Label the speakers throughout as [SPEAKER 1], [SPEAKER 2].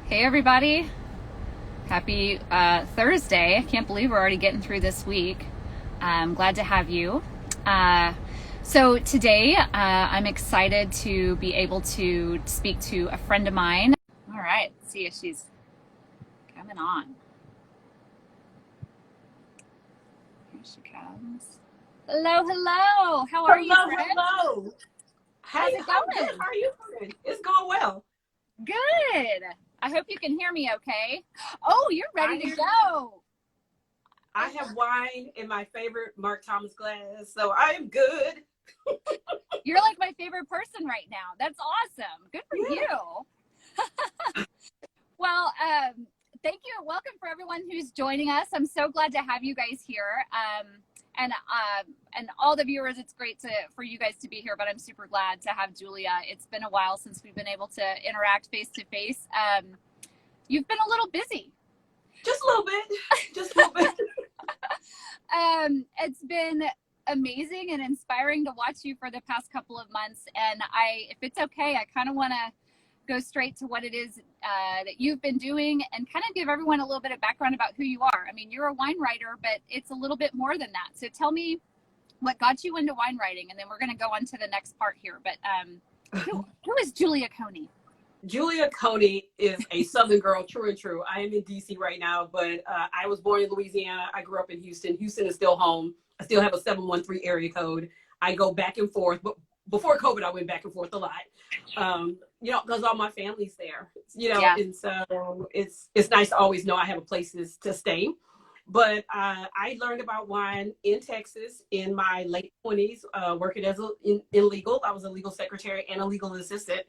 [SPEAKER 1] Hey everybody, happy Thursday. I can't believe we're already getting through this week. I'm glad to have you. So today I'm excited to be able to speak to a friend of mine. All right, let's see if she's coming on. Here she comes. Hello, hello. How are you,
[SPEAKER 2] Hello,
[SPEAKER 1] friend?
[SPEAKER 2] hello.
[SPEAKER 1] How's
[SPEAKER 2] Hey,
[SPEAKER 1] it
[SPEAKER 2] I'm good.
[SPEAKER 1] going?
[SPEAKER 2] How are you doing? It's going well.
[SPEAKER 1] Good. I hope you can hear me okay. Oh, you're
[SPEAKER 2] I
[SPEAKER 1] ready to
[SPEAKER 2] hear you.
[SPEAKER 1] go.
[SPEAKER 2] I have wine in my favorite Mark Thomas glass, so I am good.
[SPEAKER 1] You're like my favorite person right now. That's awesome. Good for
[SPEAKER 2] Yeah.
[SPEAKER 1] you. Well, thank you. Welcome for everyone who's joining us. I'm so glad to have you guys here. And all the viewers, it's great for you guys to be here, but I'm super glad to have Julia. It's been a while since we've been able to interact face to face. You've been a little busy.
[SPEAKER 2] Just a little bit. Just a little bit.
[SPEAKER 1] It's been amazing and inspiring to watch you for the past couple of months. And if it's okay, I kind of want to go straight to what it is that you've been doing and kind of give everyone a little bit of background about who you are. I mean, you're a wine writer, but it's a little bit more than that. So tell me what got you into wine writing, and then we're going to go on to the next part here. But who is Julia Coney?
[SPEAKER 2] Julia Coney is a Southern girl, true and true. I am in DC right now, but I was born in Louisiana. I grew up in Houston. Houston is still home. I still have a 713 area code. I go back and forth, but before COVID, I went back and forth a lot. Because all my family's there,
[SPEAKER 1] Yeah.
[SPEAKER 2] and so it's nice to always know I have a place to stay. But I learned about wine in Texas in my late 20s, working as in legal. I was a legal secretary and a legal assistant.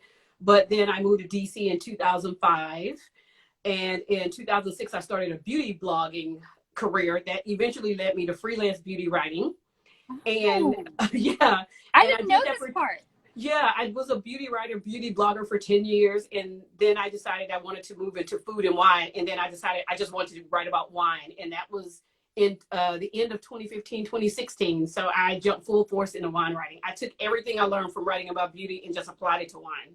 [SPEAKER 2] But then I moved to DC in 2005. And in 2006, I started a beauty blogging career that eventually led me to freelance beauty writing. And
[SPEAKER 1] Oh,
[SPEAKER 2] yeah,
[SPEAKER 1] I
[SPEAKER 2] and I
[SPEAKER 1] didn't know
[SPEAKER 2] did that
[SPEAKER 1] this
[SPEAKER 2] for,
[SPEAKER 1] part.
[SPEAKER 2] yeah, I was a beauty writer, beauty blogger for 10 years. And then I decided I wanted to move into food and wine. And then I decided I just wanted to write about wine. And that was in the end of 2015, 2016. So I jumped full force into wine writing. I took everything I learned from writing about beauty and just applied it to wine.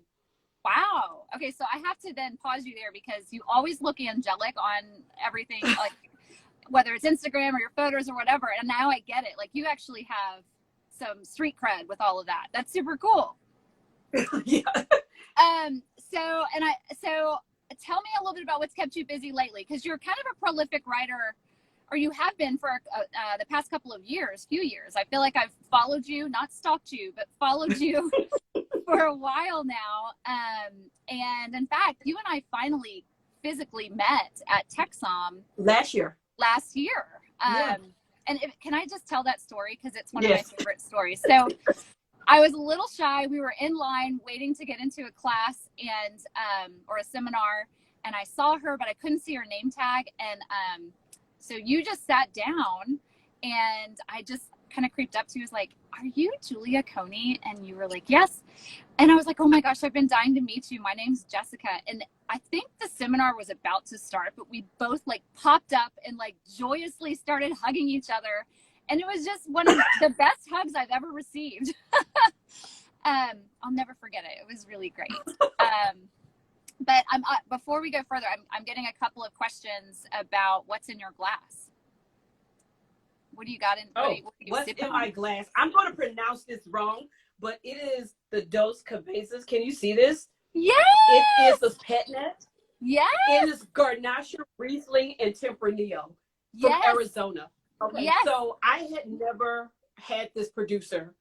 [SPEAKER 1] Wow. Okay, so I have to then pause you there because you always look angelic on everything, like whether it's Instagram or your photos or whatever. And now I get it. Like you actually have some street cred with all of that. That's super cool.
[SPEAKER 2] Yeah.
[SPEAKER 1] So tell me a little bit about what's kept you busy lately, because you're kind of a prolific writer, or you have been for the past couple of few years. I feel like I've followed you, not stalked you, but followed you for a while now. And in fact, you and I finally physically met at Texom
[SPEAKER 2] Last year.
[SPEAKER 1] last year.
[SPEAKER 2] Yeah.
[SPEAKER 1] Can I just tell that story? Because it's one of my
[SPEAKER 2] Yes.
[SPEAKER 1] favorite stories. So I was a little shy. We were in line waiting to get into a class and or a seminar, and I saw her, but I couldn't see her name tag. And so you just sat down, and I just kind of creeped up to you. Was like, "Are you Julia Coney?" And you were like, "Yes." And I was like, "Oh my gosh, I've been dying to meet you. My name's Jessica." And I think the seminar was about to start, but we both like popped up and like joyously started hugging each other. And it was just one of the best hugs I've ever received. I'll never forget it. It was really great. But before we go further, I'm getting a couple of questions about what's in your glass. What do you got in?
[SPEAKER 2] Oh,
[SPEAKER 1] What are you
[SPEAKER 2] what's
[SPEAKER 1] sipping
[SPEAKER 2] in
[SPEAKER 1] on?
[SPEAKER 2] my glass? I'm going to pronounce this wrong, but it is the Dos Cabezas. Can you see this?
[SPEAKER 1] Yes.
[SPEAKER 2] It is the Petnat.
[SPEAKER 1] Yes.
[SPEAKER 2] It is Garnacha, Riesling, and Tempranillo from
[SPEAKER 1] Yes.
[SPEAKER 2] Arizona. Okay,
[SPEAKER 1] Yes.
[SPEAKER 2] so I had never had this producer.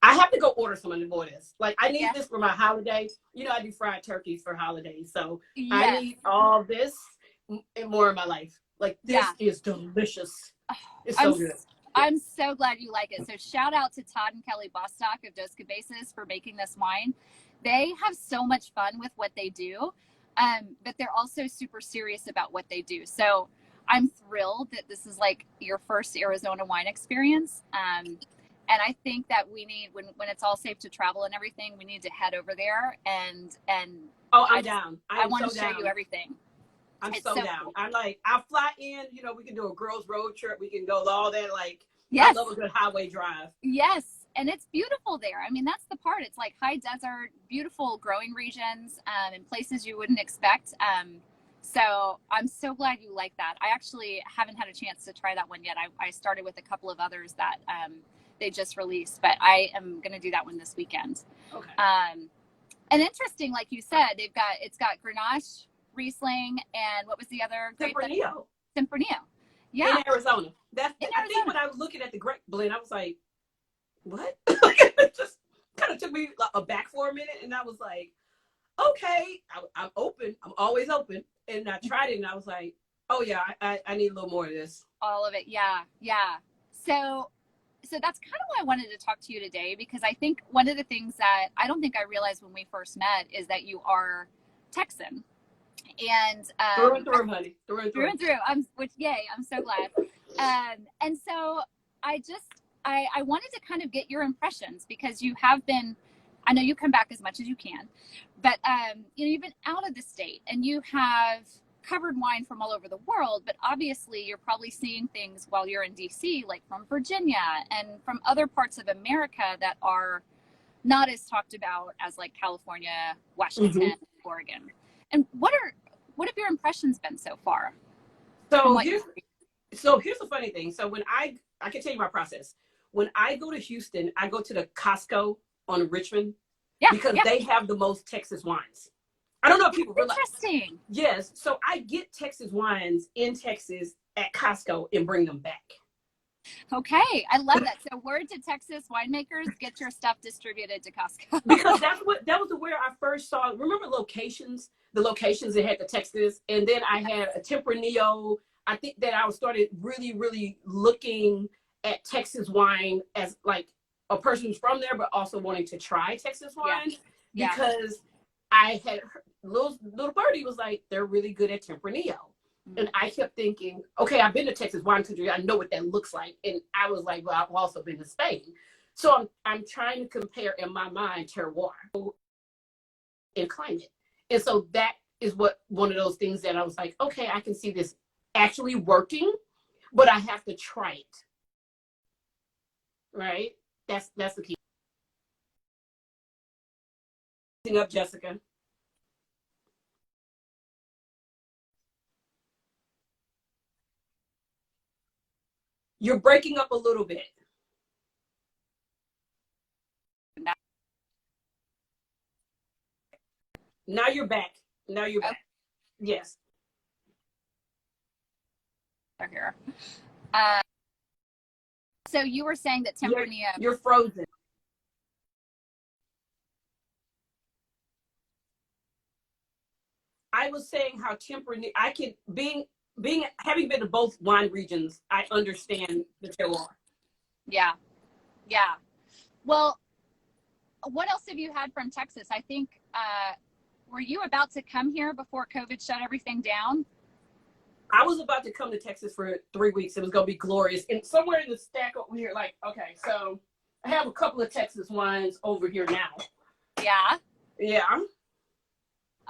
[SPEAKER 2] I have to go order some of this. Like, I need this for my holiday. I do fried turkeys for holidays. So I need all this and more in my life. Like, this is delicious. It's so good.
[SPEAKER 1] I'm so glad you like it. So shout out to Todd and Kelly Bostock of Dos Cabezas for making this wine. They have so much fun with what they do, but they're also super serious about what they do. So I'm thrilled that this is like your first Arizona wine experience. And I think that we need, when it's all safe to travel and everything, we need to head over there and
[SPEAKER 2] I'm down.
[SPEAKER 1] I want to show you everything.
[SPEAKER 2] I'm so down. I'm like, I'll fly in, we can do a girls road trip. We can go all that. Like,
[SPEAKER 1] yes.
[SPEAKER 2] I love a good highway drive.
[SPEAKER 1] Yes. and it's beautiful there. I mean, that's the part. It's like high desert, beautiful growing regions, in places you wouldn't expect. So I'm so glad you like that. I actually haven't had a chance to try that one yet. I started with a couple of others that they just released, but I am going to do that one this weekend.
[SPEAKER 2] Okay.
[SPEAKER 1] And interesting, like you said, it's got Grenache, Riesling, and what was the other grape?
[SPEAKER 2] Tempranillo.
[SPEAKER 1] Tempranillo. Yeah.
[SPEAKER 2] In Arizona. I think when I was looking at the grape blend, I was like, what? It just kind of took me aback for a minute, and I was like, okay, I'm open. I'm always open. And I tried it, and I was like, oh yeah, I need a little more of this.
[SPEAKER 1] All of it, yeah. So that's kind of why I wanted to talk to you today, because I think one of the things that I don't think I realized when we first met is that you are Texan. And
[SPEAKER 2] through and through, honey. Through and through.
[SPEAKER 1] Yay, I'm so glad. And so I wanted to kind of get your impressions, because you have been, I know you come back as much as you can, but you've been out of the state and you have covered wine from all over the world, but obviously you're probably seeing things while you're in DC, like from Virginia and from other parts of America that are not as talked about as like California, Washington, Oregon. And what have your impressions been so far?
[SPEAKER 2] So here's the funny thing. So when I can tell you my process. When I go to Houston, I go to the Costco on Richmond because they have the most Texas wines. I don't know if people realize.
[SPEAKER 1] Interesting.
[SPEAKER 2] Yes. So I get Texas wines in Texas at Costco and bring them back.
[SPEAKER 1] Okay. I love that. So word to Texas winemakers, get your stuff distributed to Costco.
[SPEAKER 2] Because that was where I first saw, remember the locations that had the Texas, and then I had a Tempranillo. I think that I started really, really looking at Texas wine as like a person who's from there, but also wanting to try Texas wine because I had little birdie was like, they're really good at Tempranillo. And I kept thinking, okay, I've been to Texas wine country. I know what that looks like. And I was like, well, I've also been to Spain. So I'm trying to compare in my mind terroir and climate. And so that is one of those things that I was like, okay, I can see this actually working, but I have to try it. Right? That's the key. Up, Jessica. You're breaking up a little bit. Now you're back. Yes.
[SPEAKER 1] Here. So you were saying that Tempranillo.
[SPEAKER 2] You're frozen. I was saying how Tempranillo, having been to both wine regions, I understand the terroir.
[SPEAKER 1] Yeah. Well, what else have you had from Texas? I think, were you about to come here before COVID shut everything down?
[SPEAKER 2] I was about to come to Texas for 3 weeks. It was going to be glorious. And somewhere in the stack over here, like, okay, so I have a couple of Texas wines over here now.
[SPEAKER 1] Yeah.
[SPEAKER 2] Yeah.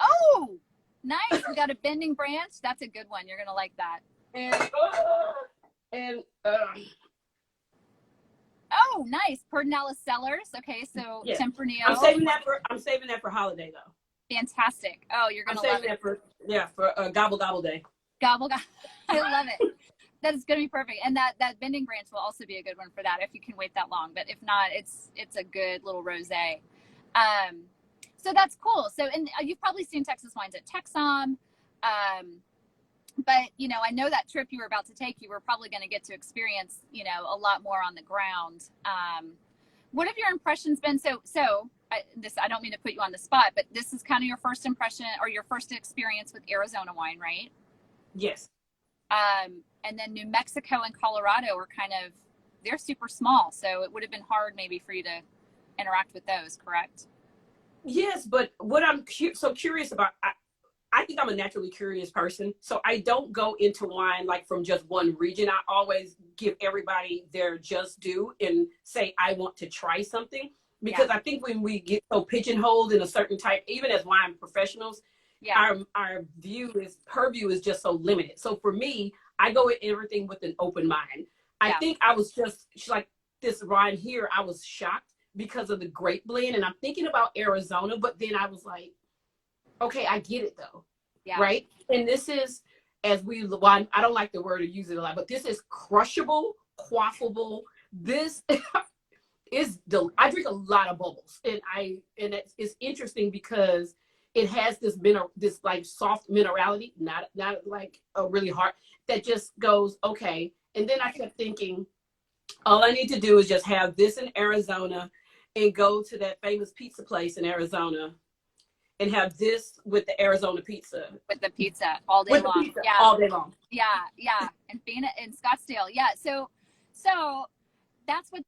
[SPEAKER 1] Oh, nice. We got a Bending Branch. That's a good one. You're going to like that. Oh, nice. Pedernales Cellars. Okay, so yeah. Tempranillo.
[SPEAKER 2] I'm saving that for holiday though.
[SPEAKER 1] Fantastic. Oh, you're gonna love it.
[SPEAKER 2] For gobble gobble day.
[SPEAKER 1] Gobble gobble. I love it. That is gonna be perfect. And that Bending Branch will also be a good one for that if you can wait that long. But if not, it's a good little rosé. So that's cool. So and you've probably seen Texas wines at Texom. But, I know that trip you were about to take, you were probably going to get to experience, a lot more on the ground. What have your impressions been? I don't mean to put you on the spot, but this is kind of your first impression or your first experience with Arizona wine, right?
[SPEAKER 2] Yes.
[SPEAKER 1] And then New Mexico and Colorado are they're super small. So it would have been hard maybe for you to interact with those, correct?
[SPEAKER 2] Yes, but what I'm so curious about, I think I'm a naturally curious person. So I don't go into wine like from just one region. I always give everybody their just due and say, I want to try something. Because I think when we get so pigeonholed in a certain type, even as wine professionals, her view is just so limited. So for me, I go at everything with an open mind. I think I was this wine here, I was shocked because of the grape blend. And I'm thinking about Arizona, but then I was like, okay, I get it though.
[SPEAKER 1] Yeah.
[SPEAKER 2] Right. And this is, well, I don't like the word or use it a lot, but this is crushable, quaffable. This I drink a lot of bubbles, and it's interesting because it has this like soft minerality, not like a really hard, that just goes okay. And then I kept thinking, all I need to do is just have this in Arizona and go to that famous pizza place in Arizona and have this with the Arizona pizza.
[SPEAKER 1] With the pizza all day long.
[SPEAKER 2] Pizza, yeah. All day long.
[SPEAKER 1] Yeah, yeah. And being in Scottsdale. Yeah. So that's what,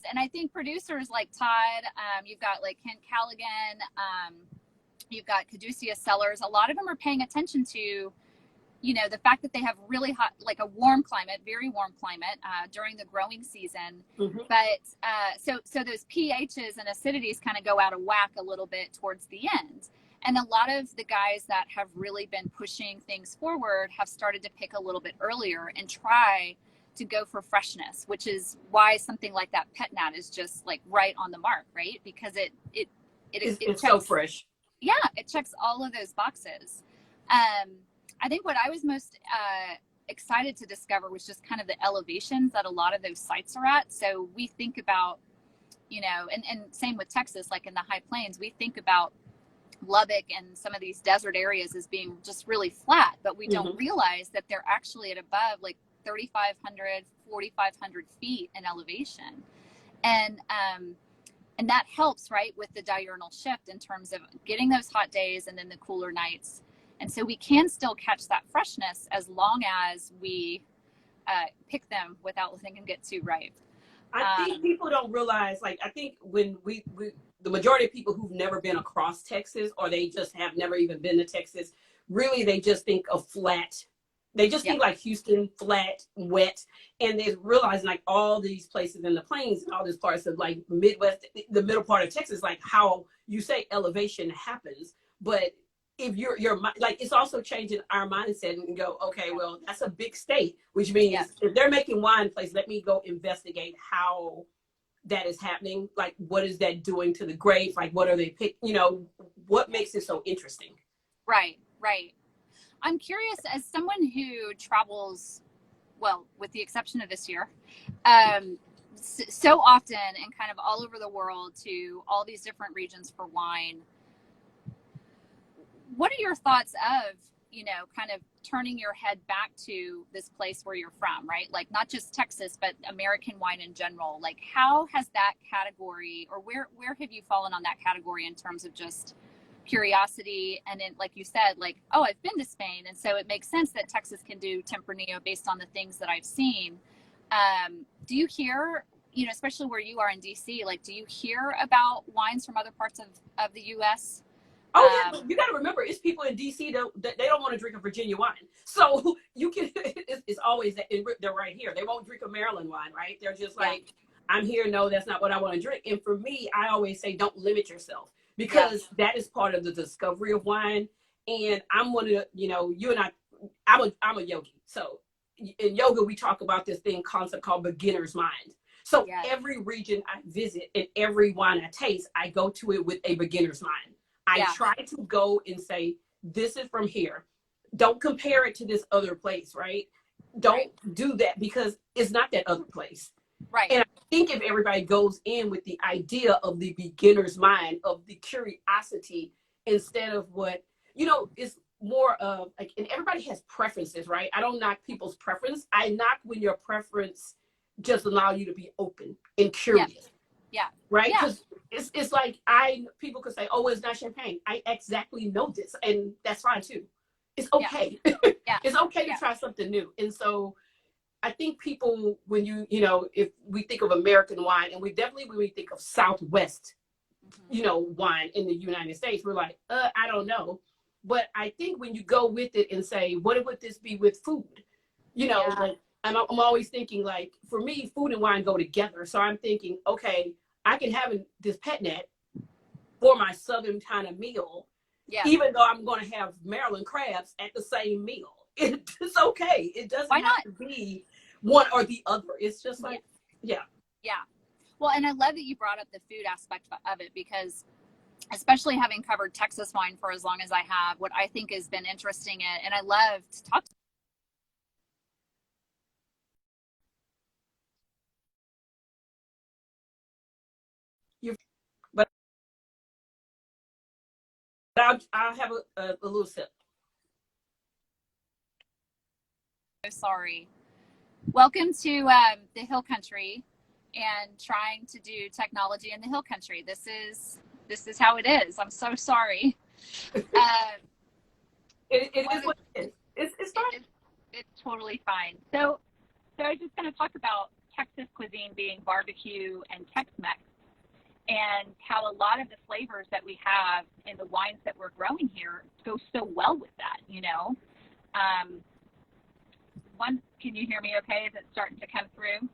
[SPEAKER 1] and I think producers like Todd, you've got like Kent Callaghan, you've got Caduceus Cellars, a lot of them are paying attention to, you know, the fact that they have really hot, like a warm climate, very warm climate during the growing season.
[SPEAKER 2] Mm-hmm.
[SPEAKER 1] But so those pHs and acidities kind of go out of whack a little bit towards the end. And a lot of the guys that have really been pushing things forward have started to pick a little bit earlier and try to go for freshness, which is why something like that pet nat is just like right on the mark, right? Because it's
[SPEAKER 2] checks, so fresh.
[SPEAKER 1] Yeah, it checks all of those boxes. I think what I was most excited to discover was just kind of the elevations that a lot of those sites are at. So we think about, you know, and same with Texas, like in the high plains, we think about Lubbock and some of these desert areas as being just really flat, but we don't realize that they're actually at above like 3,500, 4,500 feet in elevation. And that helps, right, with the diurnal shift in terms of getting those hot days and then the cooler nights. And so we can still catch that freshness as long as we pick them without letting them get too ripe.
[SPEAKER 2] I think people don't realize, like, I think when we the majority of people who've never been across Texas, or they just have never even been to Texas, really they just think of flat. They just think like Houston, flat, wet, and they realize like all these places in the plains and all these parts of like Midwest, the middle part of Texas, like how you say elevation happens. But if you're like, it's also changing our mindset and go, okay, well, that's a big state, which means if they're making wine place, let me go investigate how that is happening. Like, what is that doing to the grapes? Like, what are they you know, what makes it so interesting?
[SPEAKER 1] Right, right. I'm curious, as someone who travels, well, with the exception of this year, so often and kind of all over the world to all these different regions for wine, what are your thoughts of, you know, kind of turning your head back to this place where you're from, right? Like not just Texas, but American wine in general. Like how has that category, or where have you fallen on that category in terms of just curiosity? And then, like you said, like, oh, I've been to Spain, and so it makes sense that Texas can do Tempranillo based on the things that I've seen. Do you hear, you know, especially where you are in DC, like, do you hear about wines from other parts of the U.S.?
[SPEAKER 2] Oh yeah, but you got to remember, it's people in DC that they don't want to drink a Virginia wine. So you can, it's always that they're right here. They won't drink a Maryland wine, right? They're just like, I'm here. No, that's not what I want to drink. And for me, I always say, don't limit yourself, because that is part of the discovery of wine. And I'm one of the, you know, you and I'm a yogi. So in yoga, we talk about this concept called beginner's mind. So every region I visit and every wine I taste, I go to it with a beginner's mind. I try to go and say, this is from here. Don't compare it to this other place, right? Don't do that, because it's not that other place.
[SPEAKER 1] Right.
[SPEAKER 2] And I think if everybody goes in with the idea of the beginner's mind, of the curiosity, instead of what, you know, it's more of like, and everybody has preferences, right? I don't knock people's preference. I knock when your preference just allow you to be open and curious.
[SPEAKER 1] Yeah.
[SPEAKER 2] Right? Because it's like, people could say, oh, it's not champagne. I exactly know this, and that's fine too. It's okay. It's okay to try something new. And so I think people, when you know, if we think of American wine, and we definitely, when we think of Southwest, you know, wine in the United States, we're like, I don't know. But I think when you go with it and say, what would this be with food? You know, like, I'm always thinking, like, for me, food and wine go together. So I'm thinking, okay, I can have this pet net for my Southern kind of meal, even though I'm going to have Maryland crabs at the same meal. It's okay. It doesn't have to be one or the other. It's just like,
[SPEAKER 1] Yeah. Well, and I love that you brought up the food aspect of it, because especially having covered Texas wine for as long as I have, what I think has been interesting, and I love to talk to
[SPEAKER 2] You, but I'll have a little sip.
[SPEAKER 1] you. Sorry. Welcome to the Hill Country, and trying to do technology in the Hill Country. This is how it is. I'm so sorry. Uh,
[SPEAKER 2] It is what it is. It's fine.
[SPEAKER 1] it's totally fine. So I was just going to talk about Texas cuisine being barbecue and Tex-Mex, and how a lot of the flavors that we have in the wines that we're growing here go so well with that, you know. Um, can you hear me okay? Is it starting to come through?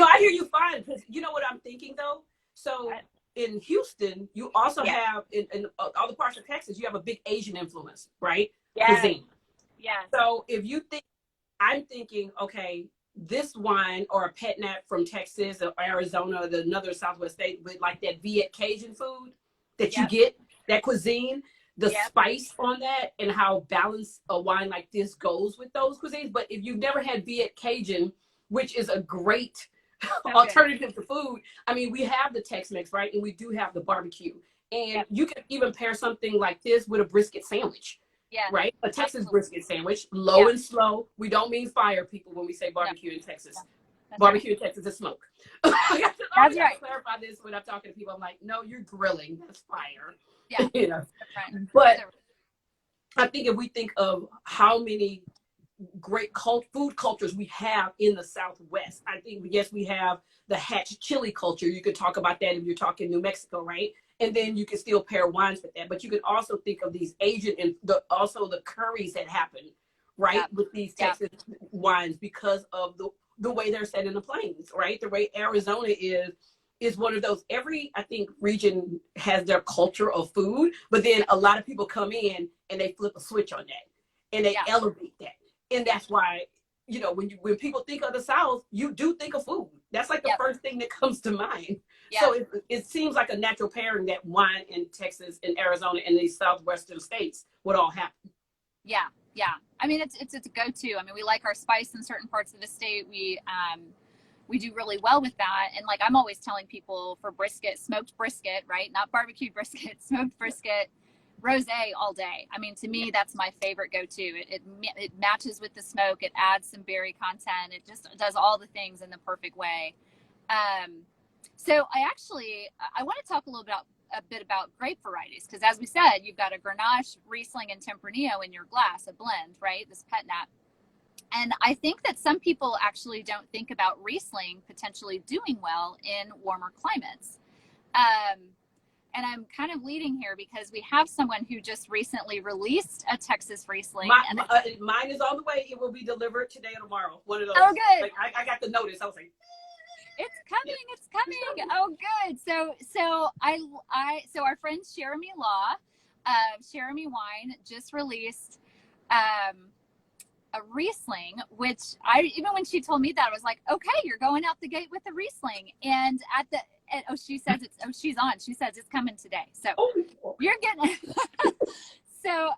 [SPEAKER 2] I hear you fine, because you know what I'm thinking though. So in Houston, you also have in other parts of Texas, you have a big Asian influence, right?
[SPEAKER 1] Yes.
[SPEAKER 2] Cuisine.
[SPEAKER 1] Yes.
[SPEAKER 2] So if you think, I'm thinking, okay, this wine or a pet nat from Texas or Arizona or another Southwest state with like that Viet Cajun food that you get, that cuisine, the spice on that, and how balanced a wine like this goes with those cuisines. But if you've never had Viet Cajun, which is a great alternative to food, I mean, we have the Tex-Mex, right? And we do have the barbecue. And you can even pair something like this with a brisket sandwich. Yeah. Right? A Texas brisket sandwich, low and slow. We don't mean fire, people, when we say barbecue in Texas. Barbecue in Texas is smoke. That's right. Clarify this when I'm talking to people. I'm like, no, you're grilling. That's fire. Yeah. You know? Right. But I think if we think of how many great food cultures we have in the Southwest, I think, yes, we have the Hatch chili culture. You could talk about that if you're talking New Mexico, right? And then you can still pair wines with that. But you can also think of these Asian and also the curries that happen, right, with these Texas wines, because of the way they're set in the plains, right? The way Arizona is one of those. Every, I think, region has their culture of food, but then a lot of people come in and they flip a switch on that and they elevate that. And that's why, you know, when people think of the South, you do think of food. That's like the first thing that comes to mind. So it seems like a natural pairing that wine in Texas and Arizona and these southwestern states would all happen. Yeah, yeah. I mean, it's a go-to. I mean, we like our spice in certain parts of the state. We do really well with that. And like I'm always telling people, for brisket, smoked brisket, right? Not barbecued brisket, smoked brisket, rosé all day. I mean, to me, that's my favorite go-to. It matches with the smoke. It adds some berry content. It just does all the things in the perfect way. So I want to talk a bit about grape varieties, because as we said, you've got a Grenache, Riesling, and Tempranillo in your glass, a blend, right? This pet nat. And I think that some people actually don't think about Riesling potentially doing well in warmer climates. And I'm kind of leading here because we have someone who just recently released a Texas Riesling. Mine is on the way. It will be delivered today or tomorrow. One of those. Oh, good. Like, I got the notice. I was like, it's coming. Yeah. It's coming. Oh, good. So our friend Jeremy Law, Jeremy Wine, just released a Riesling, which even when she told me that, I was like, okay, you're going out the gate with a Riesling. And she says she's on. She says it's coming today. So you're getting So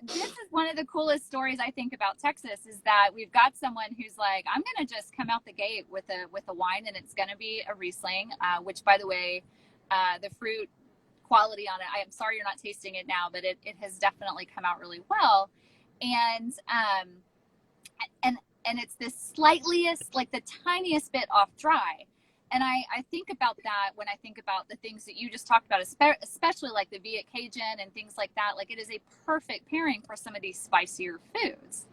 [SPEAKER 2] this is one of the coolest stories I think about Texas, is that we've got someone who's like, I'm going to just come out the gate with a wine, and it's going to be a Riesling, which, by the way, the fruit quality on it, I am sorry you're not tasting it now, but it has definitely come out really well. And it's the slightliest, like the tiniest bit off dry. And I think about that when I think about the things that you just talked about, especially like the Viet Cajun and things like that. Like, it is a perfect pairing for some of these spicier foods.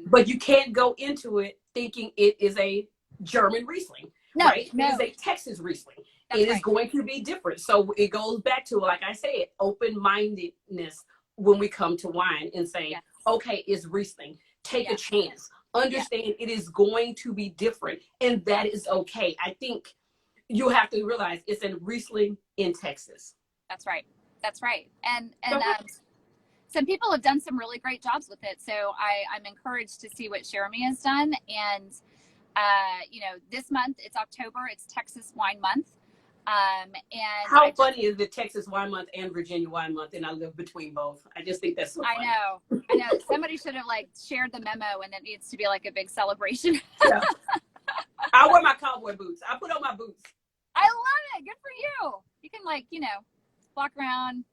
[SPEAKER 2] But you can't go into it thinking it is a German Riesling, right? No. It is a Texas Riesling. It is going to be different. So it goes back to, like I said, open-mindedness when we come to wine and say, okay, it's Riesling. Take a chance. Understand it is going to be different, and that is okay. I think you have to realize it's a Riesling in Texas. That's right. That's right. And some people have done some really great jobs with it. So I'm encouraged to see what Jeremy has done. And
[SPEAKER 1] you know, this month it's October, it's Texas Wine Month. And
[SPEAKER 2] how funny is the Texas Wine Month and Virginia Wine Month, and I live between both. I just think that's so funny.
[SPEAKER 1] I know. Somebody should have like shared the memo, and it needs to be like a big celebration.
[SPEAKER 2] Yeah. I wear my cowboy boots. I put on my boots.
[SPEAKER 1] I love it. Good for you. You can like, you know, walk around,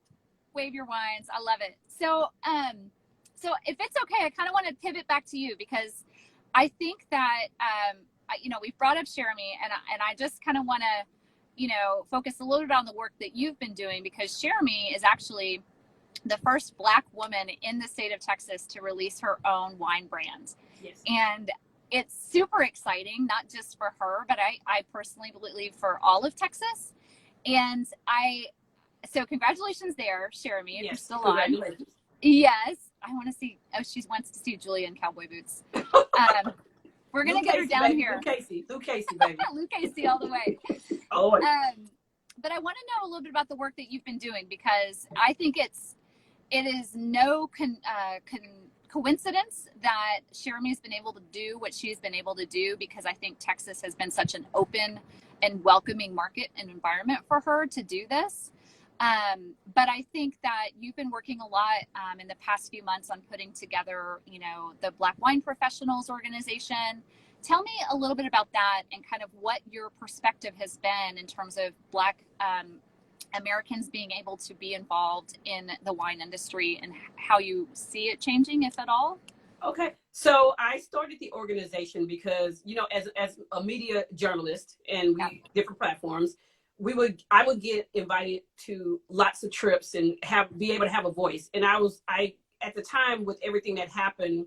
[SPEAKER 1] wave your wines. I love it. So, so if it's okay, I kind of want to pivot back to you, because I think that, you know, we've brought up Jeremy, and I just kind of want to, you know, focus a little bit on the work that you've been doing, because Jeremy is actually the first Black woman in the state of Texas to release her own wine brand.
[SPEAKER 2] Yes.
[SPEAKER 1] And it's super exciting, not just for her, but I personally believe for all of Texas. And so congratulations there, Jeremy, if you're still on. Yes. I want to see, she wants to see Julia in cowboy boots. We're going to get her down
[SPEAKER 2] baby,
[SPEAKER 1] here.
[SPEAKER 2] Luke Casey, baby.
[SPEAKER 1] Luke Casey all the way.
[SPEAKER 2] Oh.
[SPEAKER 1] But I want to know a little bit about the work that you've been doing, because I think it is no coincidence that Jeremy's been able to do what she's been able to do, because I think Texas has been such an open and welcoming market and environment for her to do this. But I think that you've been working a lot in the past few months on putting together, you know, the Black Wine Professionals organization. Tell me a little bit about that, and kind of what your perspective has been in terms of Black Americans being able to be involved in the wine industry, and how you see it changing, if at all.
[SPEAKER 2] Okay. So I started the organization because, you know, as a media journalist, and different platforms, I would get invited to lots of trips and be able to have a voice. And I at the time, with everything that happened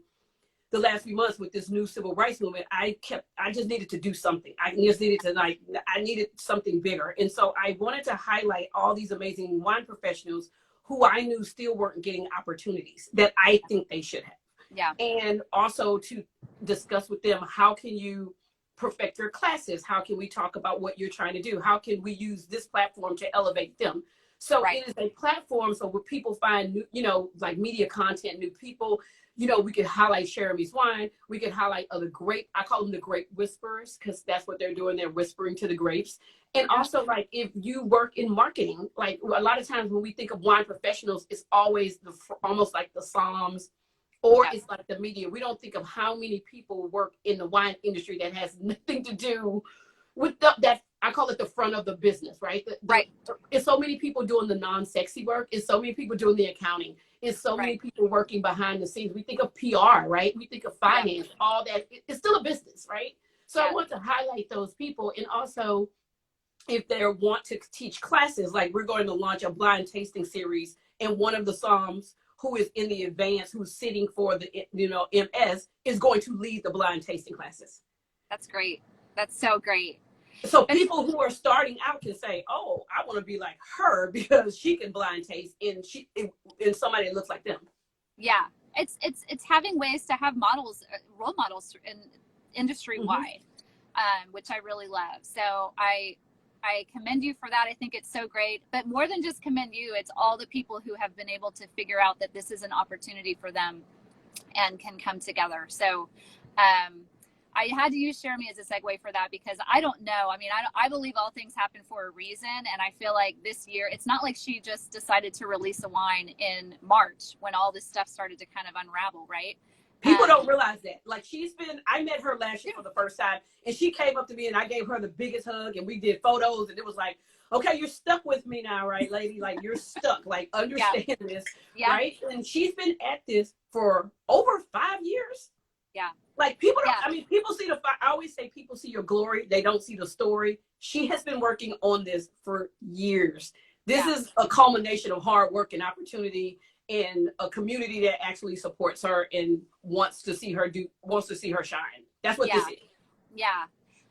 [SPEAKER 2] the last few months with this new civil rights movement, I just needed to do something. I needed something bigger. And so I wanted to highlight all these amazing wine professionals who I knew still weren't getting opportunities that I think they should have.
[SPEAKER 1] Yeah.
[SPEAKER 2] And also to discuss with them, how can you perfect your classes? How can we talk about what you're trying to do? How can we use this platform to elevate them? So It is a platform so where people find new, you know, like media content, new people. You know, we could highlight Jeremy's wine. We could highlight other I call them the grape whisperers, because that's what they're doing. They're whispering to the grapes. And also, like, if you work in marketing, like a lot of times when we think of wine professionals, it's always almost like the Psalms, or it's like the media. We don't think of how many people work in the wine industry that has nothing to do with that. I call it the front of the business, right? It's so many people doing the non-sexy work. It's so many people doing the accounting. It's so many people working behind the scenes. We think of PR, right? We think of finance, all that. It's still a business, right? So I want to highlight those people. And also, if they want to teach classes, like we're going to launch a blind tasting series, and one of the Psalms who is in the advance, who's sitting for the, you know, MS, is going to lead the blind tasting classes.
[SPEAKER 1] That's great. That's so great.
[SPEAKER 2] So people who are starting out can say, "Oh, I want to be like her because she can blind taste, and somebody that looks like them."
[SPEAKER 1] Yeah, it's having ways to have models, role models, in industry wide, which I really love. So I commend you for that. I think it's so great. But more than just commend you, it's all the people who have been able to figure out that this is an opportunity for them and can come together. So I had to use Jeremy as a segue for that, because I don't know. I mean, I believe all things happen for a reason. And I feel like this year, it's not like she just decided to release a wine in March when all this stuff started to kind of unravel, right?
[SPEAKER 2] People don't realize that. Like, I met her last year for the first time, and she came up to me and I gave her the biggest hug, and we did photos, and it was like, okay, you're stuck with me now, right, lady? Like, you're stuck. Like, understand this, right? And she's been at this for over 5 years.
[SPEAKER 1] Yeah.
[SPEAKER 2] Like, people don't, I mean, people see I always say people see your glory. They don't see the story. She has been working on this for years. This is a culmination of hard work and opportunity, in a community that actually supports her and wants to see her shine. That's what this is.
[SPEAKER 1] Yeah.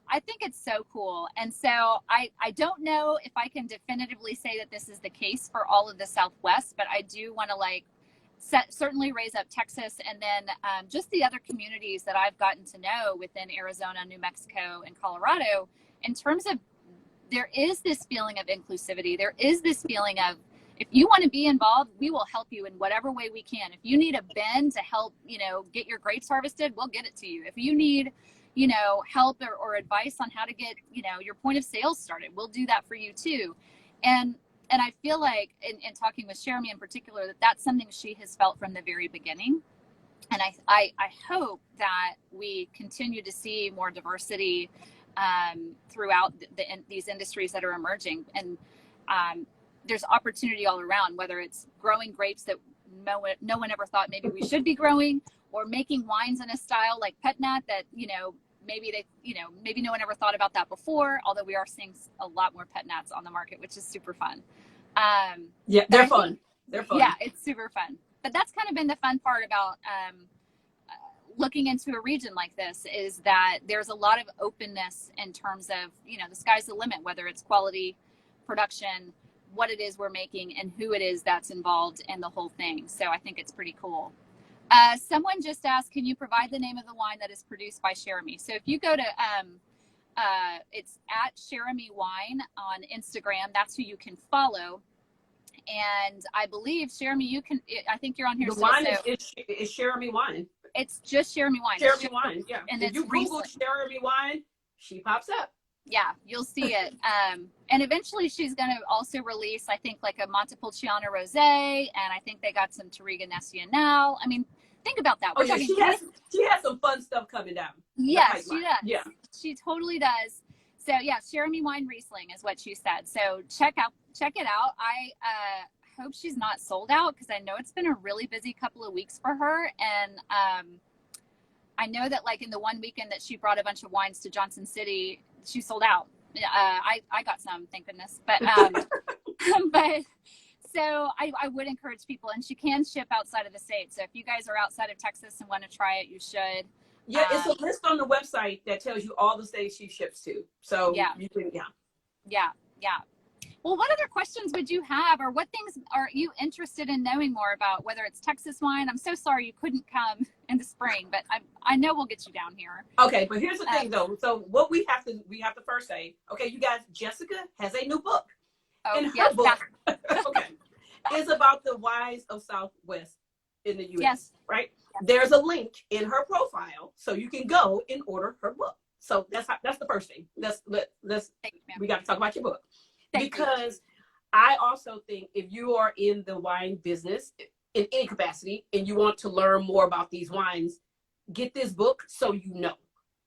[SPEAKER 1] I think it's so cool. And so I don't know if I can definitively say that this is the case for all of the Southwest, but I do want to certainly raise up Texas, and then just the other communities that I've gotten to know within Arizona, New Mexico, and Colorado, in terms of, there is this feeling of inclusivity. There is this feeling of, if you want to be involved, we will help you in whatever way we can. If you need a bin to help, you know, get your grapes harvested, we'll get it to you. If you need, help or advice on how to get, your point of sale started, we'll do that for you too. And I feel like in talking with Jeremy in particular, that's something she has felt from the very beginning. And I hope that we continue to see more diversity throughout these industries that are emerging. And there's opportunity all around, whether it's growing grapes that no one ever thought maybe we should be growing, or making wines in a style like pet nat that, maybe no one ever thought about that before, although we are seeing a lot more pet nats on the market, which is super fun.
[SPEAKER 2] Yeah, they're fun. They're fun.
[SPEAKER 1] Yeah, it's super fun. But that's kind of been the fun part about looking into a region like this, is that there's a lot of openness in terms of, the sky's the limit, whether it's quality, production, what it is we're making, and who it is that's involved in the whole thing. So I think it's pretty cool. Someone just asked, can you provide the name of the wine that is produced by Jeremy? So if you go to, it's at Jeremy Wine on Instagram, that's who you can follow. And I believe, Jeremy, I think you're on here.
[SPEAKER 2] The wine is Jeremy Wine.
[SPEAKER 1] It's just Jeremy Wine.
[SPEAKER 2] Jeremy Wine, yeah.
[SPEAKER 1] And
[SPEAKER 2] if you Google Jeremy Wine, she pops up.
[SPEAKER 1] Yeah, you'll see it. And eventually she's going to also release, I think, like a Montepulciano Rosé, and I think they got some Touriga Nacional. I mean, think about that.
[SPEAKER 2] She has some fun stuff coming down.
[SPEAKER 1] Yes, she does.
[SPEAKER 2] Yeah.
[SPEAKER 1] She totally does. So yeah, Jeremy Wine Riesling is what she said. So check it out. I hope she's not sold out, because I know it's been a really busy couple of weeks for her. And I know that like in the one weekend that she brought a bunch of wines to Johnson City, she sold out. I got some, thank goodness. But but so I would encourage people, and she can ship outside of the state. So if you guys are outside of Texas and want to try it, you should.
[SPEAKER 2] Yeah, it's a list on the website that tells you all the states she ships to. So
[SPEAKER 1] yeah.
[SPEAKER 2] You can,
[SPEAKER 1] yeah. Well, what other questions would you have, or what things are you interested in knowing more about, whether it's Texas wine? I'm so sorry you couldn't come in the spring, but I know we'll get you down here.
[SPEAKER 2] Okay, but here's the thing though. So what we have to first say, okay, you guys, Jessica has a new book.
[SPEAKER 1] Oh,
[SPEAKER 2] and her
[SPEAKER 1] yes,
[SPEAKER 2] book is about the wines of Southwest in the U.S.
[SPEAKER 1] Yes.
[SPEAKER 2] Right? Yes. There's a link in her profile, so you can go and order her book. So that's the first thing. We got to talk about your book. Because I also think if you are in the wine business in any capacity and you want to learn more about these wines, get this book so you know,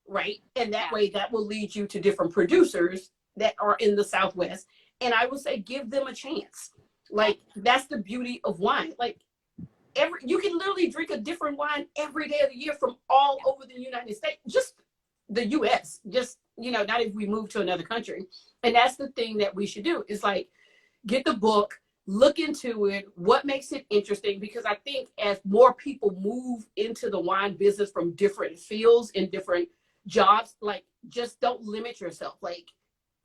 [SPEAKER 2] right? And that way that will lead you to different producers that are in the Southwest. And I would say give them a chance. Like, that's the beauty of wine. Like, you can literally drink a different wine every day of the year from all over the United States, just the U.S., not if we move to another country. And that's the thing that we should do, is like, get the book, look into it, what makes it interesting, because I think as more people move into the wine business from different fields and different jobs, like, just don't limit yourself. Like,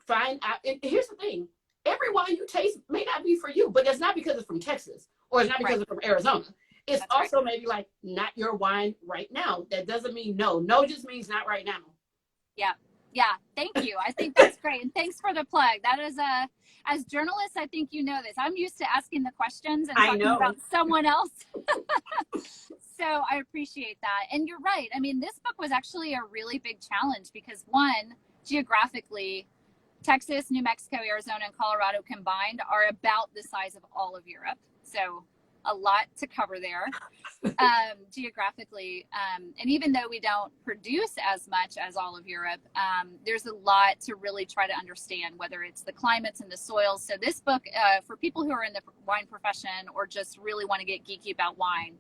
[SPEAKER 2] find out. And here's the thing, every wine you taste may not be for you, but that's not because it's from Texas, or it's not because it's from Arizona. It's also maybe like not your wine right now. That doesn't mean no. No just means not right now.
[SPEAKER 1] Yeah. Thank you. I think that's great. And thanks for the plug. That is as journalists, I think you know this. I'm used to asking the questions and talking about someone else. So I appreciate that. And you're right. I mean, this book was actually a really big challenge because, one, geographically, Texas, New Mexico, Arizona, and Colorado combined are about the size of all of Europe. So a lot to cover there geographically. And even though we don't produce as much as all of Europe, there's a lot to really try to understand, whether it's the climates and the soils. So this book, for people who are in the wine profession or just really want to get geeky about wine,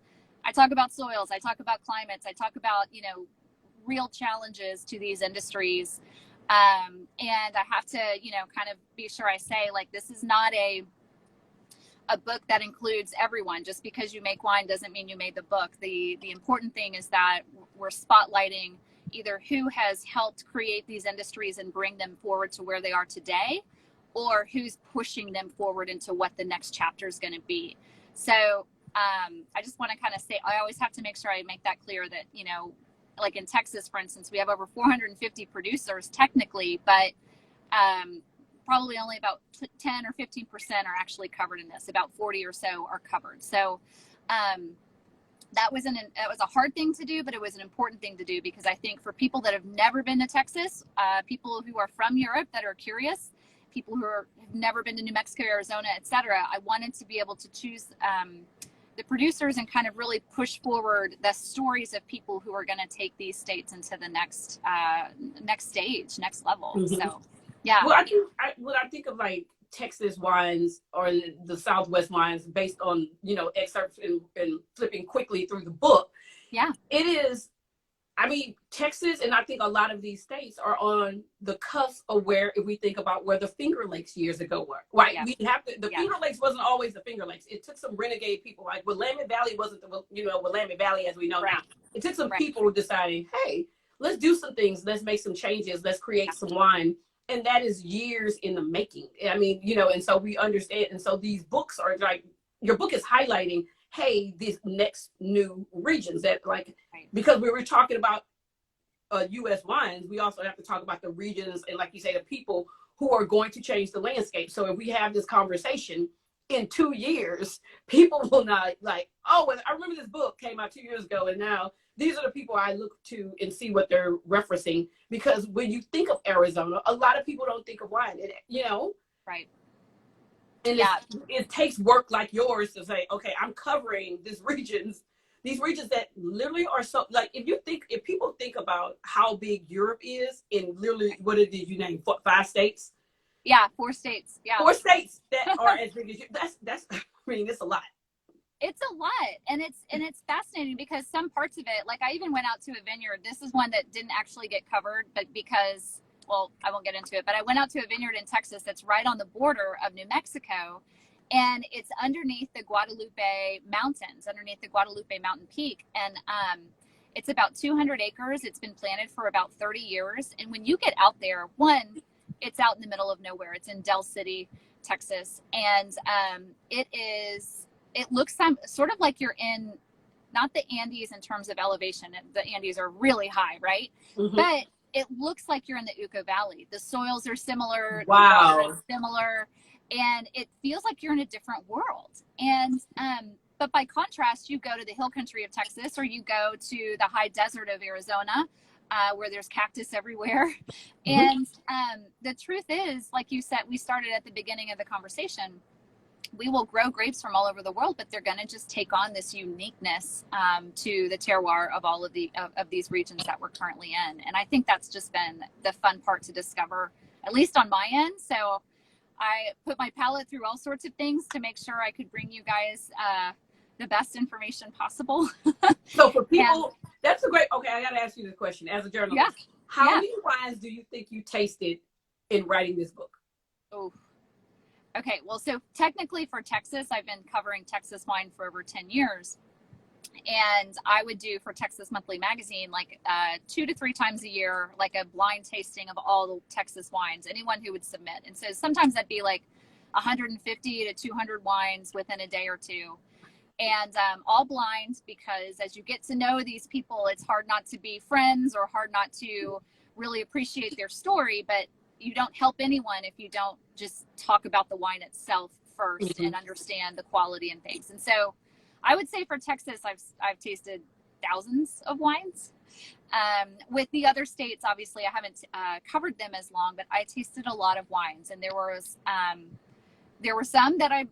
[SPEAKER 1] I talk about soils, I talk about climates, I talk about, real challenges to these industries. And I have to, kind of be sure I say, like, this is not a book that includes everyone. Just because you make wine doesn't mean you made the book. The important thing is that we're spotlighting either who has helped create these industries and bring them forward to where they are today, or who's pushing them forward into what the next chapter is going to be. So I just want to kind of say, I always have to make sure I make that clear that, like in Texas, for instance, we have over 450 producers technically, but probably only about 10 or 15% are actually covered in this. About 40 or so are covered. So that was a hard thing to do, but it was an important thing to do, because I think for people that have never been to Texas, people who are from Europe that are curious, people who have never been to New Mexico, Arizona, etc., I wanted to be able to choose the producers and kind of really push forward the stories of people who are going to take these states into the next stage, next level.
[SPEAKER 2] Mm-hmm.
[SPEAKER 1] So, yeah.
[SPEAKER 2] Well, I think of like Texas wines or the Southwest wines based on, excerpts and flipping quickly through the book.
[SPEAKER 1] Yeah.
[SPEAKER 2] It is, I mean, Texas, and I think a lot of these states are on the cusp of where, if we think about where the Finger Lakes years ago were, right? Yeah. We have to, the Finger Lakes wasn't always the Finger Lakes. It took some renegade people, like Willamette Valley wasn't the, Willamette Valley as we know now. It took some people deciding, hey, let's do some things. Let's make some changes. Let's create some wine. And that is years in the making. I mean, and so we understand. And so these books are like, your book is highlighting, hey, these next new regions that because we were talking about U.S. wines, we also have to talk about the regions and, like you say, the people who are going to change the landscape. So if we have this conversation in 2 years, people will not like, oh, well, I remember this book came out 2 years ago, and now these are the people I look to and see what they're referencing. Because when you think of Arizona, a lot of people don't think of wine,
[SPEAKER 1] Right.
[SPEAKER 2] And it takes work like yours to say, okay, I'm covering these regions that literally are so, like, if people think about how big Europe is, and literally, what did you name? 5 states?
[SPEAKER 1] Yeah, 4 states. Yeah.
[SPEAKER 2] 4 states that are as big as you. That's, I mean, it's a lot.
[SPEAKER 1] It's a lot. And it's fascinating because some parts of it, like I even went out to a vineyard. This is one that didn't actually get covered, but because, well, I won't get into it, but I went out to a vineyard in Texas that's right on the border of New Mexico. And it's underneath the Guadalupe Mountains, underneath the Guadalupe Mountain Peak. And it's about 200 acres. It's been planted for about 30 years. And when you get out there, it's out in the middle of nowhere. It's in Del City, Texas. And it looks sort of like you're in, not the Andes in terms of elevation. The Andes are really high, right? Mm-hmm. But it looks like you're in the Uco Valley. The soils are similar.
[SPEAKER 2] Wow.
[SPEAKER 1] The water is similar. And it feels like you're in a different world. And, but by contrast, you go to the hill country of Texas, or you go to the high desert of Arizona, where there's cactus everywhere. Mm-hmm. And the truth is, like you said, we started at the beginning of the conversation, we will grow grapes from all over the world, but they're going to just take on this uniqueness to the terroir of all of these regions that we're currently in. And I think that's just been the fun part to discover, at least on my end. So I put my palate through all sorts of things to make sure I could bring you guys the best information possible.
[SPEAKER 2] So for people, that's a great, okay, I got to ask you this question as a journalist. Yeah. How many wines do you think you tasted in writing this book?
[SPEAKER 1] Oh, okay. Well, so technically for Texas, I've been covering Texas wine for over 10 years. And I would do for Texas Monthly Magazine, like 2 to 3 times a year, like a blind tasting of all the Texas wines, anyone who would submit. And so sometimes that'd be like 150 to 200 wines within a day or two. And all blind, because as you get to know these people, it's hard not to be friends or hard not to really appreciate their story. But you don't help anyone if you don't just talk about the wine itself first, mm-hmm. and understand the quality and things. And so I would say for Texas, I've tasted thousands of wines. With the other states, obviously, I haven't covered them as long, but I tasted a lot of wines. And there were some that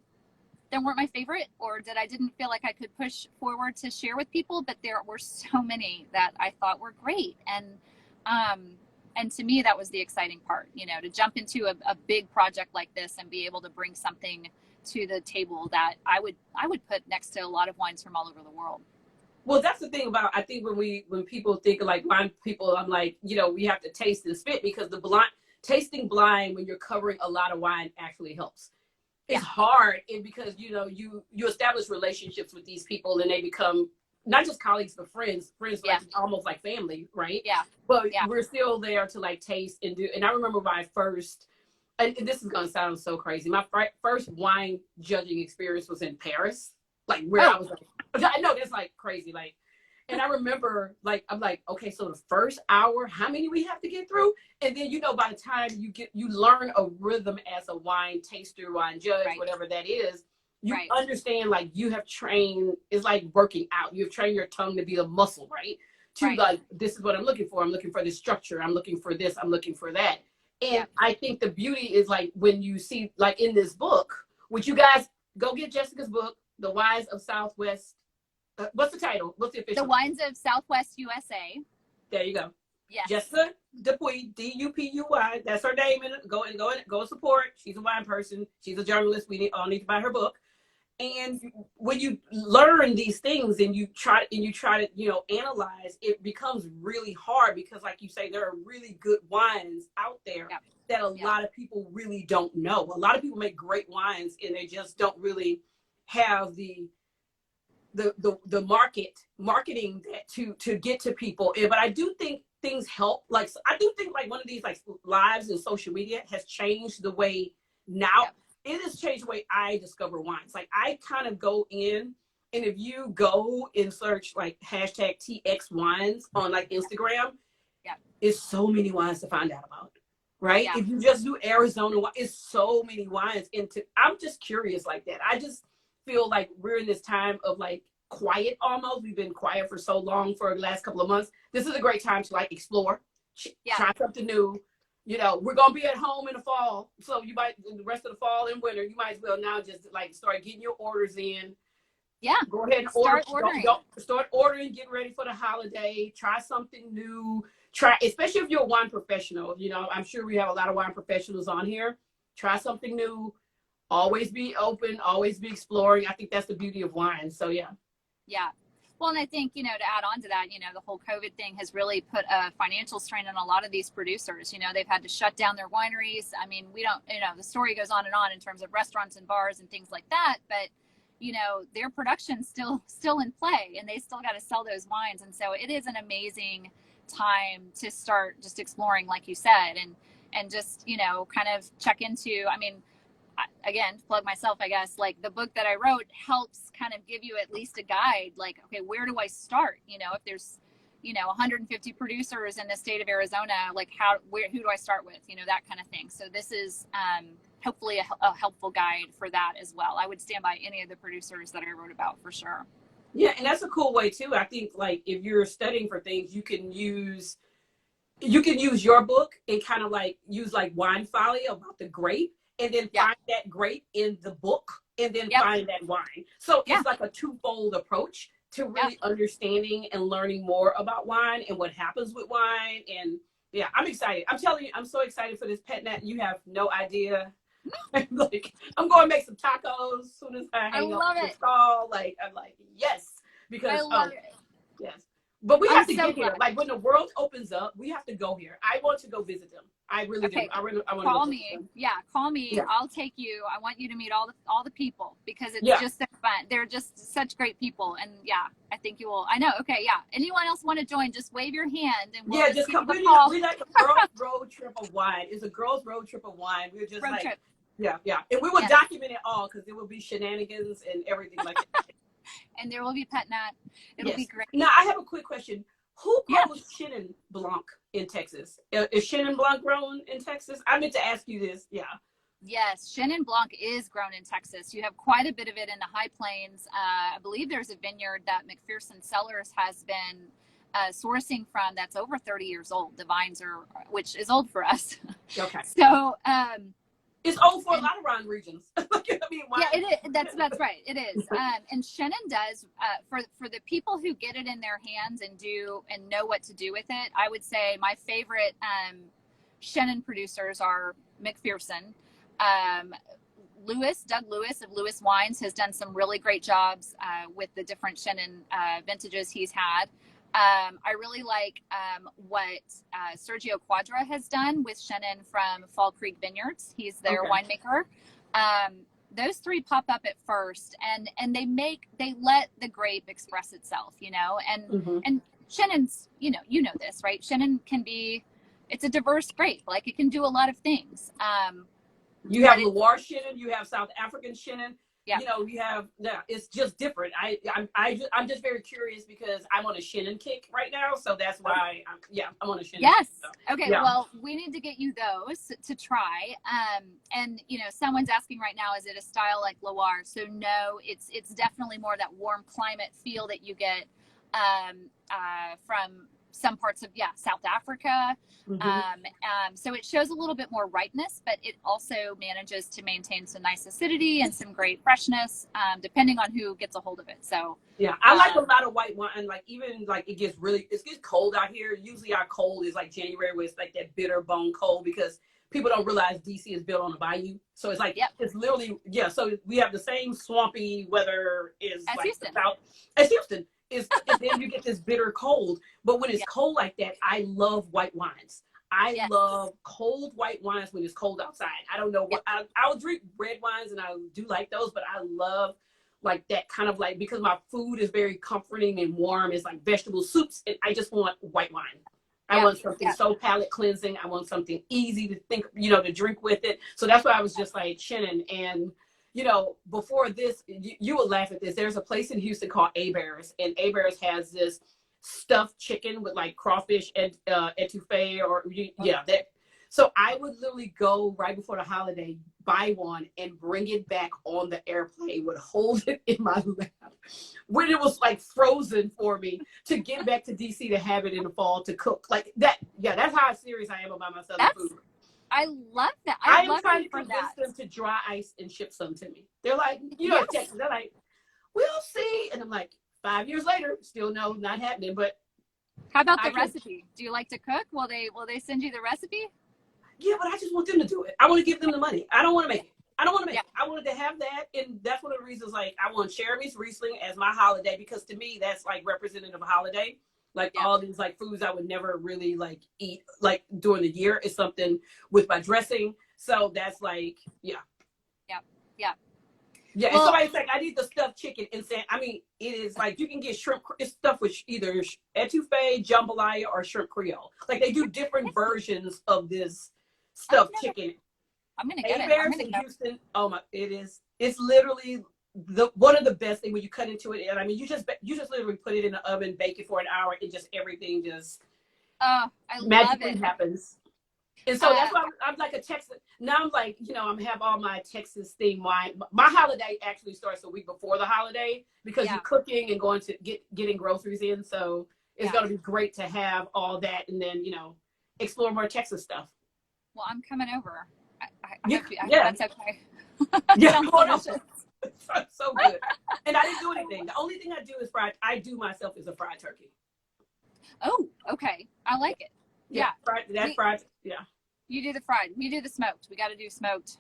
[SPEAKER 1] weren't my favorite, or that I didn't feel like I could push forward to share with people. But there were so many that I thought were great. And to me, that was the exciting part, to jump into a big project like this and be able to bring something to the table that I would put next to a lot of wines from all over the world.
[SPEAKER 2] Well, that's the thing about, I think when people think of like wine people, I'm like, we have to taste and spit, because tasting blind when you're covering a lot of wine actually helps. It's hard, and because you establish relationships with these people, and they become not just colleagues but friends like almost like family, right?
[SPEAKER 1] Yeah.
[SPEAKER 2] But we're still there to like taste and do. And I remember my first, and this is gonna sound so crazy, my first wine judging experience was in Paris, like where I was like, I know that's like crazy, like. And I remember, like, I'm like, okay, so the first hour, how many we have to get through? And then, by the time you learn a rhythm as a wine taster, wine judge, whatever that is, you
[SPEAKER 1] Right.
[SPEAKER 2] understand, like, you have trained, it's like working out. You've trained your tongue to be a muscle, right? To
[SPEAKER 1] Right.
[SPEAKER 2] like, this is what I'm looking for. I'm looking for this structure. I'm looking for this. I'm looking for that. And
[SPEAKER 1] Yep.
[SPEAKER 2] I think the beauty is like when you see, like in this book, which you guys go get Jessica's book, The Wines of Southwest. What's the title? What's the official?
[SPEAKER 1] The Wines of Southwest USA.
[SPEAKER 2] There you go.
[SPEAKER 1] Yes.
[SPEAKER 2] Jessica Dupuy, Dupuy. That's her name. Go support. She's a wine person. She's a journalist. We all need to buy her book. And when you learn these things and you try to, you know, analyze, it becomes really hard because, like you say, there are really good wines out there that a lot of people really don't know. A lot of people make great wines and they just don't really have the marketing that to get to people. But I do think things help. Like, I do think like one of these like lives and social media has changed the way now. It has changed the way I discover wines. Like, I kind of go in, and if you go and search like hashtag TX wines on like Instagram, it's so many wines to find out about, right? If you just do Arizona wine, it's so many wines. I'm just curious like that. I just feel like we're in this time of like quiet almost. We've been quiet for so long for the last couple of months. This is a great time to like explore, try something new. You know, we're going to be at home in the fall. So you might, the rest of the fall and winter, you might as well now just like start getting your orders in.
[SPEAKER 1] Yeah.
[SPEAKER 2] Go ahead and
[SPEAKER 1] start ordering.
[SPEAKER 2] Start ordering, get ready for the holiday. Try something new. Especially if you're a wine professional. You know, I'm sure we have a lot of wine professionals on here. Try something new. Always be open. Always be exploring. I think that's the beauty of wine. So, yeah.
[SPEAKER 1] Yeah. Well, and I think, you know, to add on to that, you know, the whole COVID thing has really put a financial strain on a lot of these producers. You know, they've had to shut down their wineries. I mean, we don't, you know, the story goes on in terms of restaurants and bars and things like that. But, you know, their production's still in play and they still got to sell those wines. And so it is an amazing time to start just exploring, like you said, and just, you know, kind of check into, I mean, again, to plug myself, I guess, like the book that I wrote helps kind of give you at least a guide, like, okay, where do I start? You know, if there's, you know, 150 producers in the state of Arizona, like who do I start with? You know, that kind of thing. So this is hopefully a helpful guide for that as well. I would stand by any of the producers that I wrote about for sure.
[SPEAKER 2] Yeah, and that's a cool way too. I think like if you're studying for things, you can use your book and kind of like use like Wine Folly about the grape. And then find that grape in the book and then find that wine. So it's like a twofold approach to really understanding and learning more about wine and what happens with wine. And yeah, I'm excited. I'm telling you, I'm so excited for this pet nat. You have no idea. Like, I'm going to make some tacos as soon as I hang up this call. Like, I'm like, yes, because
[SPEAKER 1] I love it.
[SPEAKER 2] Yes. But we have to get here. Like, when the world opens up, we have to go here. I want to go visit them. I really do. I want to
[SPEAKER 1] call me. Yeah, call me. Yeah. I'll take you. I want you to meet all the people because it's just so fun. They're just such great people, and yeah, I think you will. I know. Okay, yeah. Anyone else want to join? Just wave your hand, and we'll
[SPEAKER 2] just come. We like a girls' road trip of wine. It's a girls' road trip of wine. We're just road trip. Yeah, and we will document it all because there will be shenanigans and everything like that.
[SPEAKER 1] And there will be pet nat. It'll be great.
[SPEAKER 2] Now, I have a quick question. Who grows Chenin Blanc in Texas? Is Chenin Blanc grown in Texas? I meant to ask you this. Yeah.
[SPEAKER 1] Yes, Chenin Blanc is grown in Texas. You have quite a bit of it in the High Plains. I believe there's a vineyard that McPherson Cellars has been sourcing from that's over 30 years old. The vines which is old for us.
[SPEAKER 2] Okay.
[SPEAKER 1] So,
[SPEAKER 2] it's old for a lot of wine regions. I mean,
[SPEAKER 1] yeah, it is. That's right. It is. And Chenin does for the people who get it in their hands and know what to do with it. I would say my favorite Chenin producers are McPherson. Doug Lewis of Lewis Wines has done some really great jobs with the different Chenin vintages he's had. I really like what Sergio Quadra has done with Chenin from Fall Creek Vineyards. He's their winemaker. Those three pop up at first, and they let the grape express itself, you know. And Chenin's, you know this, right? Chenin it's a diverse grape. Like, it can do a lot of things.
[SPEAKER 2] You have Loire Chenin, you have South African Chenin.
[SPEAKER 1] Yeah.
[SPEAKER 2] You know, you have, yeah, it's just different. I'm just very curious because I'm on a Shannon kick right now, so that's why I'm on a Shannon
[SPEAKER 1] Yes.
[SPEAKER 2] kick, so,
[SPEAKER 1] Okay.
[SPEAKER 2] yeah.
[SPEAKER 1] Well, we need to get you those to try. And you know, someone's asking right now, is it a style like Loire? So no, it's definitely more that warm climate feel that you get from some parts of South Africa. So it shows a little bit more ripeness, but it also manages to maintain some nice acidity and some great freshness, depending on who gets a hold of it. So
[SPEAKER 2] yeah, I like a lot of white wine. Like even like it gets cold out here. Usually our cold is like January, where it's like that bitter bone cold because people don't realize DC is built on a bayou. So it's like it's literally So we have the same swampy weather as like
[SPEAKER 1] Houston.
[SPEAKER 2] As Houston. And then you get this bitter cold. But when it's cold like that, I love white wines. I love cold white wines when it's cold outside. I don't know what I'll drink red wines and I do like those, but I love like that kind of like, because my food is very comforting and warm. It's like vegetable soups, and I just want white wine. I want something so palate cleansing. I want something easy to think, to drink with it. So that's why I was just like Shannon. And before this, you would laugh at this. There's a place in Houston called A-Bears, and A-Bears has this stuffed chicken with like crawfish and etouffee that. So I would literally go right before the holiday, buy one, and bring it back on the airplane, would hold it in my lap when it was like frozen for me to get back to DC to have it in the fall to cook like that. Yeah, that's how serious I am about my Southern food.
[SPEAKER 1] I love that.
[SPEAKER 2] I am trying to convince them to dry ice and ship some to me. They're like, Texas, they're like, we'll see. And I'm like, 5 years later, still no, not happening. But
[SPEAKER 1] how about the recipe? Do you like to cook? Will they send you the recipe?
[SPEAKER 2] Yeah, but I just want them to do it. I want to give them the money. I don't want to make it. I don't want to make it. I wanted to have that. And that's one of the reasons, like, I want Jeremy's Riesling as my holiday, because to me, that's like representative of a holiday. Like all these like foods I would never really like eat like during the year is something with my dressing. So that's like, Yeah. Well, and somebody's like, I need the stuffed chicken. And saying, I mean, it is like, you can get shrimp. It's stuffed with either etouffee, jambalaya, or shrimp creole. Like they do different versions of this stuffed chicken.
[SPEAKER 1] I'm gonna get
[SPEAKER 2] A-Bears in Houston. Oh my! It's literally one of the best things when you cut into it. And I mean, you just literally put it in the oven, bake it for an hour, and just everything just magically happens. And so that's why I'm like a Texas. Now I'm like, I'm have all my Texas themed wine. My holiday actually starts a week before the holiday because you're cooking and going to getting groceries in. So it's going to be great to have all that and then, explore more Texas stuff.
[SPEAKER 1] Well, I'm coming over. I hope that's okay.
[SPEAKER 2] So good. And I didn't do anything. The only thing I do is I do myself is a fried turkey.
[SPEAKER 1] Oh, okay. I like it. Yeah.
[SPEAKER 2] Fried. Yeah.
[SPEAKER 1] You do the fried. We do the smoked. We got to do smoked.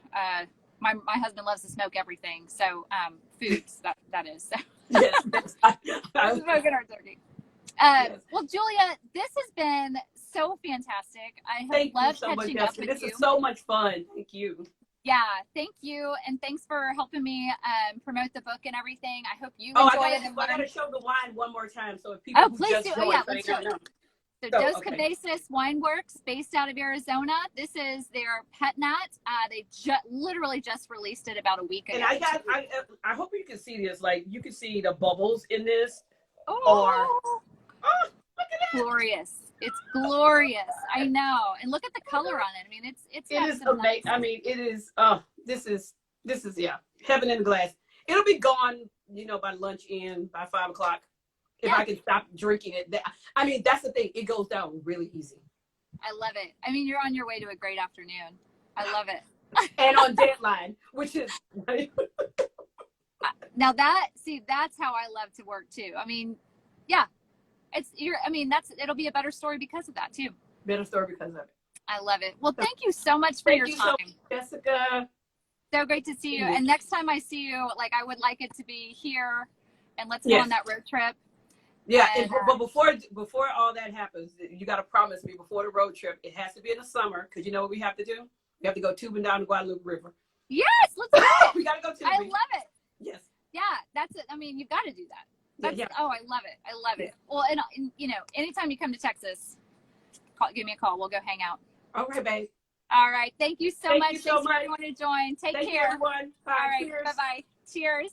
[SPEAKER 1] My husband loves to smoke everything. So foods, that is. So.
[SPEAKER 2] Yes.
[SPEAKER 1] Smoking our turkey. Well, Julia, this has been so fantastic. I have loved catching up with you.
[SPEAKER 2] This is so much fun. Thank you.
[SPEAKER 1] Yeah, thank you, and thanks for helping me promote the book and everything. I hope you enjoy it. I got
[SPEAKER 2] to show the wine one more time, so if people
[SPEAKER 1] please do. Let's show it. So Dos Cabezas Wine Works, based out of Arizona. This is their pet nat. They literally just released it about a week ago.
[SPEAKER 2] And I hope you can see this. Like you can see the bubbles in this.
[SPEAKER 1] Look at that! Glorious. It's glorious. I know. And look at the color on it. I mean, it is
[SPEAKER 2] amazing. I mean, it is. This is heaven in a glass. It'll be gone, by lunch by 5 o'clock. If I can stop drinking it. I mean, that's the thing. It goes down really easy.
[SPEAKER 1] I love it. I mean, you're on your way to a great afternoon. I love it.
[SPEAKER 2] And on deadline, which is
[SPEAKER 1] now that's how I love to work too. I mean, it'll be a better story because of that too.
[SPEAKER 2] Better story because of it.
[SPEAKER 1] I love it. Well, thank you so much for your time.
[SPEAKER 2] So much, Jessica.
[SPEAKER 1] So great to see you. And next time I see you, like I would like it to be here, and let's go on that road trip.
[SPEAKER 2] Yeah, but before all that happens, you got to promise me before the road trip, it has to be in the summer, because you know what we have to do? We have to go tubing down the Guadalupe River.
[SPEAKER 1] Yes, let's do it.
[SPEAKER 2] We got to go tubing.
[SPEAKER 1] I love it.
[SPEAKER 2] Yes.
[SPEAKER 1] Yeah, that's it. I mean, you've got to do that. Oh, I love it. I love it. Well, and anytime you come to Texas, give me a call. We'll go hang out.
[SPEAKER 2] All right, babe.
[SPEAKER 1] All right. Thank you so much.
[SPEAKER 2] Thanks for
[SPEAKER 1] everyone who joined. Take care.
[SPEAKER 2] Everyone. Bye.
[SPEAKER 1] All right. Bye-bye. Cheers.